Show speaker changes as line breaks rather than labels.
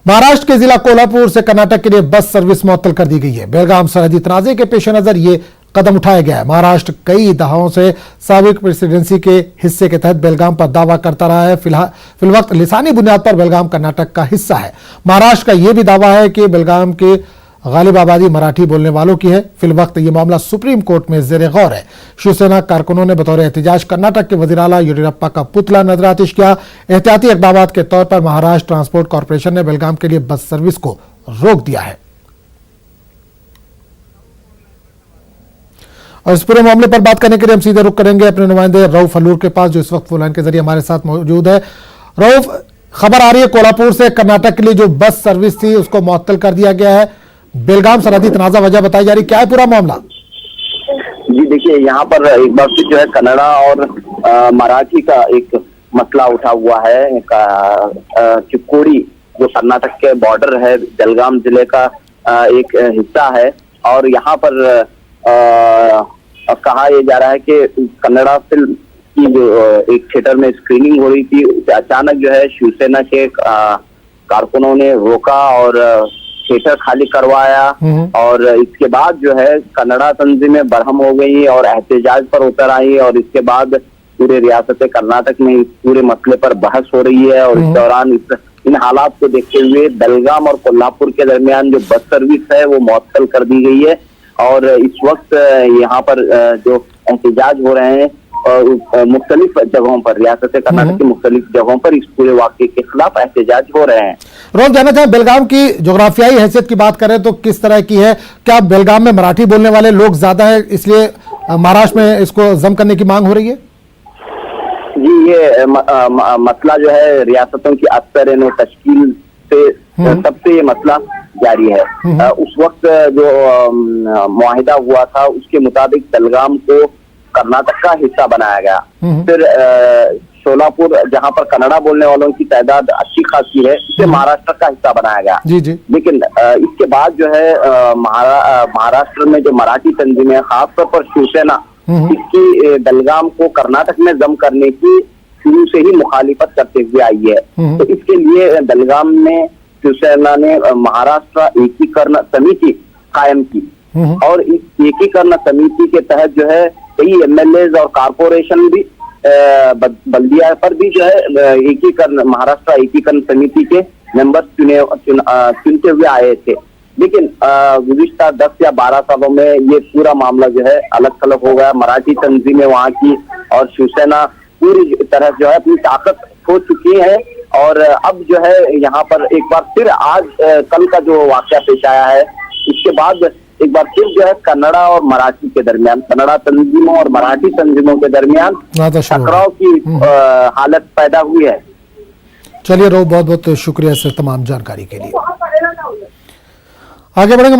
महाराष्ट्र के जिला कोल्हापुर से कर्नाटक के लिए बस सर्विस मुअत्तल कर दी गई है। बेलगाम सरहदी तनाजे के पेश नजर ये कदम उठाया गया है। महाराष्ट्र कई दहाकों से साबिक प्रेसिडेंसी के हिस्से के तहत बेलगाम पर दावा करता रहा है। फिलवक्त लिसानी बुनियाद पर बेलगाम कर्नाटक का हिस्सा है। महाराष्ट्र का यह भी दावा है कि बेलगाम के गालिब आबादी मराठी बोलने वालों की है। फिलवक्त ये मामला सुप्रीम कोर्ट में जेर गौर है। शिवसेना कारकुनों ने बतौर एहतजाज कर्नाटक के वजीर आला येडियुरप्पा का पुतला नजरातिश किया। एहतियाती इकदाम के तौर पर महाराष्ट्र ट्रांसपोर्ट कॉरपोरेशन ने बेलगाम के लिए बस सर्विस को रोक दिया है। और इस पूरे मामले पर बात करने के लिए हम सीधे रुख करेंगे अपने नुमाइंदे रऊफ हल्लूर के पास, जो इस वक्त फोन लाइन के जरिए हमारे साथ मौजूद है। रऊफ, खबर आ रही है कोल्हापुर से कर्नाटक के लिए जो बस सर्विस थी उसको मुअत्तल कर दिया गया है। बेलगाम सरहदी तनाजा वजह बताई जा रही, क्या है पूरा मामला?
जी देखिए, यहाँ पर एक बार फिर जो है कन्नड़ा और मराठी का एक मसला उठा हुआ है। चिक्कोड़ी जो कर्नाटक के बॉर्डर है, बेलगाम जिले का एक हिस्सा है। और यहाँ पर कहा यह जा रहा है कि कन्नड़ा फिल्म की जो एक थिएटर में स्क्रीनिंग हो रही थी, अचानक जो है शिवसेना के कारकुनों ने रोका और थिएटर खाली करवाया। और इसके बाद जो है कन्नड़ा तंजीमें बरहम हो गई और एहतजाज पर उतर आई। और इसके बाद पूरे रियासत कर्नाटक में इस पूरे मसले पर बहस हो रही है। और इस दौरान इन हालात को देखते हुए बेलगाम और कोल्हापुर के दरमियान जो बस सर्विस है वो मुअत्तल कर दी गई है। और इस वक्त यहाँ पर जो एहतजाज हो रहे हैं मुख्तलिफ जगहों पर, रियासत कर्नाटक की मुख्तलिफ जगहों पर इस पूरे वाक़े के खिलाफ एहतजाज हो रहे हैं।
रोज जानना चाहें, बेलगाम की जोग्राफियाई हैसियत की बात करें तो किस तरह की है? क्या बेलगाम में मराठी बोलने वाले लोग ज्यादा है इसलिए महाराष्ट्र में इसको जम करने की मांग हो रही है?
जी, ये मसला जो है रियासतों की अक्सर तश्कील से तब से ये मसला जारी है। उस वक्त जो मुआहिदा हुआ था उसके मुताबिक बेलगाम को कर्नाटक का हिस्सा बनाया गया। फिर सोलापुर, जहां पर कन्नड़ा बोलने वालों की तादाद अच्छी खासी है, इसे महाराष्ट्र का हिस्सा बनाया गया।
जी।
लेकिन इसके बाद जो है महाराष्ट्र में जो मराठी तंजीमें है, खासतौर पर शिवसेना, इसकी बेलगाम को कर्नाटक में जम करने की शुरू से ही मुखालिफत करते हुए आई है। तो इसके लिए बेलगाम में शिवसेना ने महाराष्ट्र एकीकरण समिति कायम की। और इस एकीकरण समिति के तहत जो है कई एमएलए और कारपोरेशन भी बल्दिया पर भी जो है एकीकरण महाराष्ट्र एकीकरण समिति के मेंबर्स चुनते हुए आए थे। लेकिन गुज़िश्ता 10 या 12 सालों में ये पूरा मामला जो है अलग थलग हो गया। मराठी तंजीमें वहाँ की और शिवसेना पूरी तरह जो है अपनी ताकत खो चुकी है। और अब जो है यहाँ पर एक बार फिर आज कल का जो वाकया पेश आया है, इसके बाद एक बार फिर जो है कन्नड़ा और मराठी के दरमियान, कन्नड़ा तंजीमों और मराठी तंजीमों के दरमियान टकराव की हालत पैदा हुई है।
चलिए रोहू, बहुत बहुत शुक्रिया इस तमाम जानकारी के लिए। आगे बढ़ेंगे।